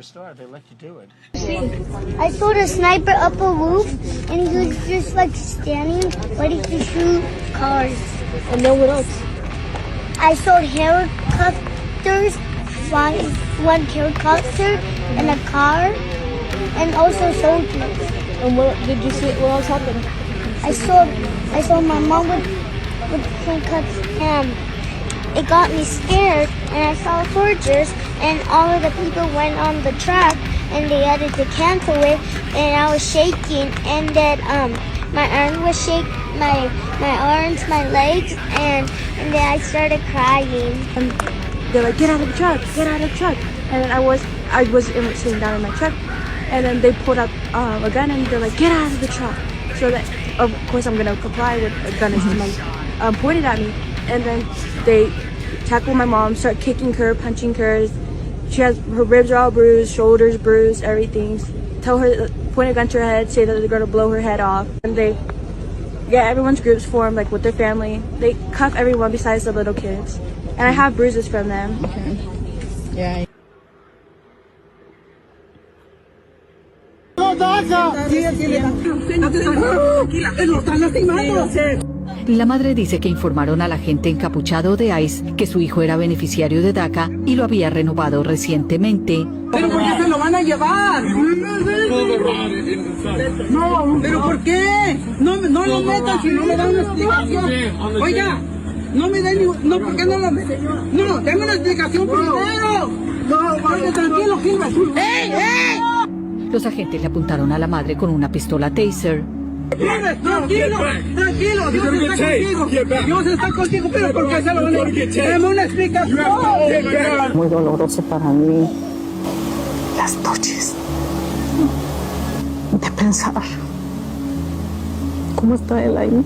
your store. They let you do it. I saw the sniper up a roof, and he was just like standing, ready to shoot cars. And then what else? I saw helicopters flying, one helicopter and a car, and also soldiers. And what did you see? What else happened? I saw my mom with handcuffs, and it got me scared. And I saw soldiers, and all of the people went on the track, and they had to cancel it. And I was shaking, and then my arms was shaking, my arms, my legs, and then I started crying. They're like, get out of the truck, get out of the truck. And then I was sitting down in my truck, and then they pulled out a gun, and they're like, get out of the truck. So that, of course, I'm gonna comply with a gun is pointed at me, and then they tackle my mom, start kicking her, punching her. Her ribs are all bruised, shoulders bruised, everything. Tell her, point a gun to her head, say that they're gonna blow her head off. And they get everyone's groups formed, like with their family. They cuff everyone besides the little kids. And I have bruises from them. Okay. Yeah. La madre dice que informaron al agente encapuchado de ICE que su hijo era beneficiario de DACA y lo había renovado recientemente. ¿Pero por qué se lo van a llevar? No, ¿pero por qué? No lo metan si no me dan una explicación. Oiga, no me den ni... No, ¿por qué no lo meten? No, denme una explicación primero. No, tranquilo, Gilbert. ¡Ey! Los agentes le apuntaron a la madre con una pistola taser. Tranquilo, Dios está contigo, pero ¿por qué se lo van a llevar? Dame una explicación. Muy doloroso para mí las noches de pensar cómo está él ahí,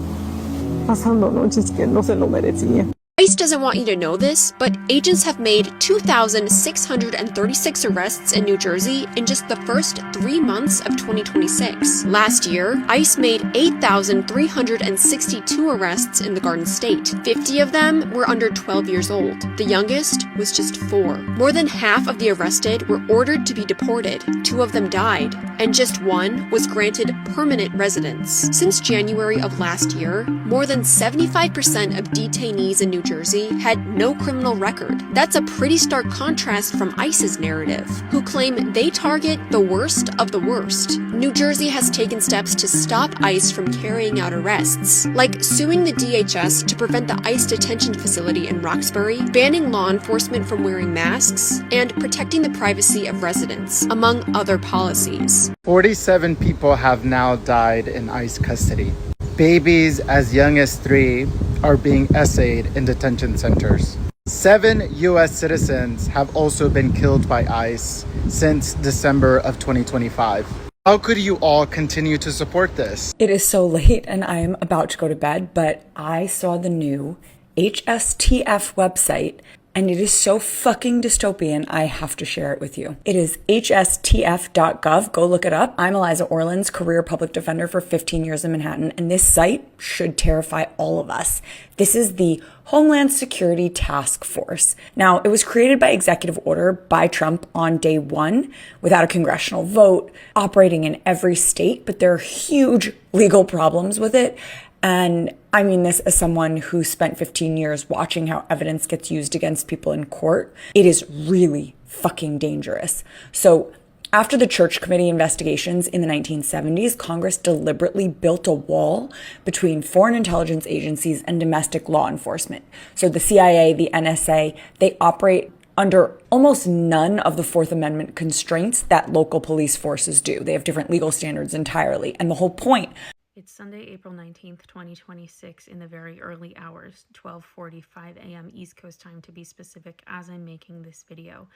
pasando noches que no se lo merecía. ICE doesn't want you to know this, but agents have made 2,636 arrests in New Jersey in just the first 3 months of 2026. Last year, ICE made 8,362 arrests in the Garden State. 50 of them were under 12 years old. The youngest was just 4. More than half of the arrested were ordered to be deported. 2 of them died, and just 1 was granted permanent residence. Since January of last year, more than 75% of detainees in New Jersey had no criminal record. That's a pretty stark contrast from ICE's narrative, who claim they target the worst of the worst. New Jersey has taken steps to stop ICE from carrying out arrests, like suing the DHS to prevent the ICE detention facility in Roxbury, banning law enforcement from wearing masks, and protecting the privacy of residents, among other policies. 47 people have now died in ICE custody. Babies as young as 3 are being essayed in detention centers. 7 U.S. citizens have also been killed by ICE since December of 2025. How could you all continue to support this? It is so late and I am about to go to bed, but I saw the new HSTF website and it is so fucking dystopian, I have to share it with you. It is hstf.gov. Go look it up. I'm Eliza Orland's career public defender for 15 years in Manhattan, and this site should terrify all of us. This is the Homeland Security Task Force. Now, it was created by executive order by Trump on day 1 without a congressional vote, operating in every state, but there are huge legal problems with it. And I mean this as someone who spent 15 years watching how evidence gets used against people in court. It is really fucking dangerous. So after the Church Committee investigations in the 1970s, Congress deliberately built a wall between foreign intelligence agencies and domestic law enforcement. So the CIA, the NSA, they operate under almost none of the Fourth Amendment constraints that local police forces do. They have different legal standards entirely. And the whole point... It's Sunday, April 19th, 2026 in the very early hours, 12:45 a.m. East Coast time to be specific, as I'm making this video.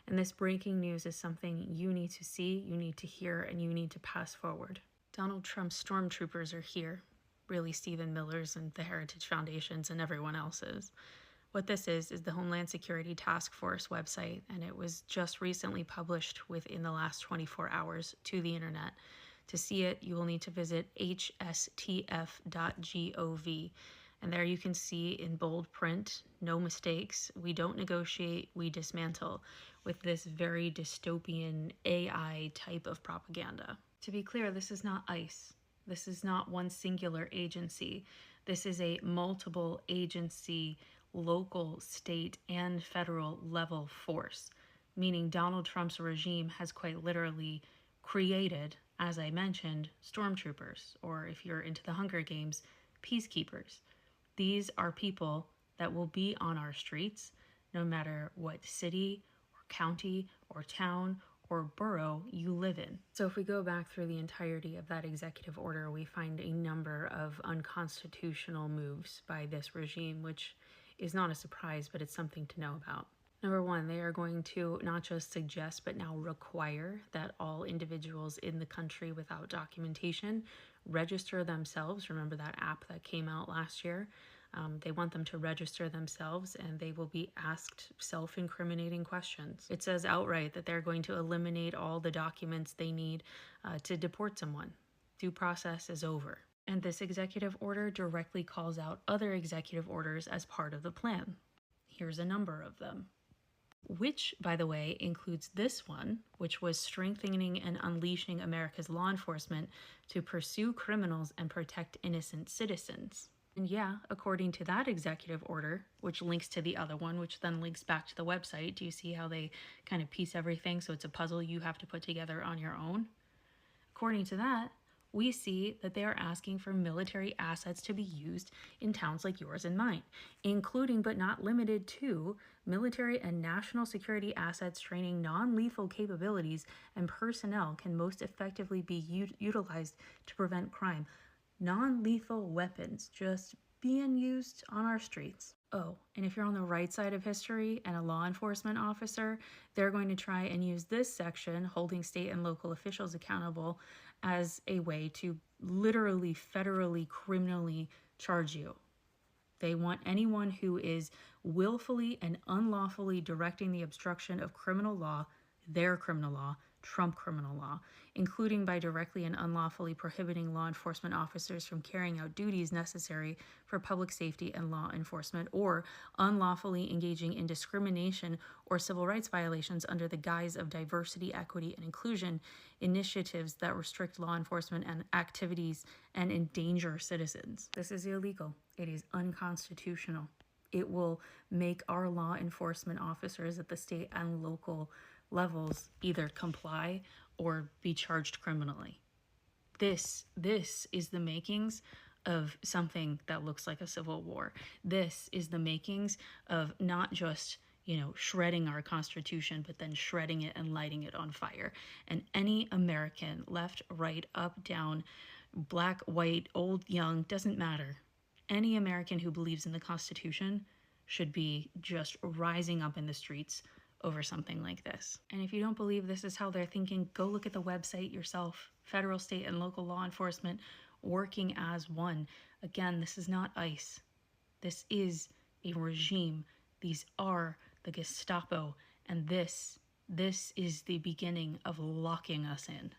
And this breaking news is something you need to see, you need to hear, and you need to pass forward. Donald Trump's stormtroopers are here. Really Stephen Miller's and the Heritage Foundation's and everyone else's. What this is the Homeland Security Task Force website, and it was just recently published within the last 24 hours to the internet. To see it, you will need to visit hstf.gov. And there you can see in bold print, no mistakes, we don't negotiate, we dismantle, with this very dystopian AI type of propaganda. To be clear, this is not ICE. This is not one singular agency. This is a multiple agency, local, state, and federal level force, meaning Donald Trump's regime has quite literally created, as I mentioned, stormtroopers, or if you're into the Hunger Games, peacekeepers. These are people that will be on our streets no matter what city or county or town or borough you live in. So if we go back through the entirety of that executive order, we find a number of unconstitutional moves by this regime, which is not a surprise, but it's something to know about. Number one, they are going to not just suggest, but now require that all individuals in the country without documentation register themselves. Remember that app that came out last year? They want them to register themselves, and they will be asked self-incriminating questions. It says outright that they're going to eliminate all the documents they need to deport someone. Due process is over. And this executive order directly calls out other executive orders as part of the plan. Here's a number of them. Which, by the way, includes this one, which was strengthening and unleashing America's law enforcement to pursue criminals and protect innocent citizens. And yeah, according to that executive order, which links to the other one, which then links back to the website, do you see how they kind of piece everything so it's a puzzle you have to put together on your own? According to that, we see that they are asking for military assets to be used in towns like yours and mine, including but not limited to military and national security assets training non-lethal capabilities and personnel can most effectively be utilized to prevent crime. Non-lethal weapons just being used on our streets. Oh, and if you're on the right side of history and a law enforcement officer, they're going to try and use this section, holding state and local officials accountable, as a way to literally, federally, criminally charge you. They want anyone who is willfully and unlawfully directing the obstruction of criminal law, their criminal law, Trump criminal law, including by directly and unlawfully prohibiting law enforcement officers from carrying out duties necessary for public safety and law enforcement, or unlawfully engaging in discrimination or civil rights violations under the guise of diversity, equity, and inclusion initiatives that restrict law enforcement and activities and endanger citizens. This is illegal. It is unconstitutional. It will make our law enforcement officers at the state and local levels either comply or be charged criminally. This is the makings of something that looks like a civil war. This is the makings of not just, shredding our Constitution, but then shredding it and lighting it on fire. And any American, left, right, up, down, black, white, old, young, doesn't matter. Any American who believes in the Constitution should be just rising up in the streets over something like this. And if you don't believe this is how they're thinking, go look at the website yourself. Federal, state, and local law enforcement working as one. Again, this is not ICE. This is a regime. These are the Gestapo. And this is the beginning of locking us in.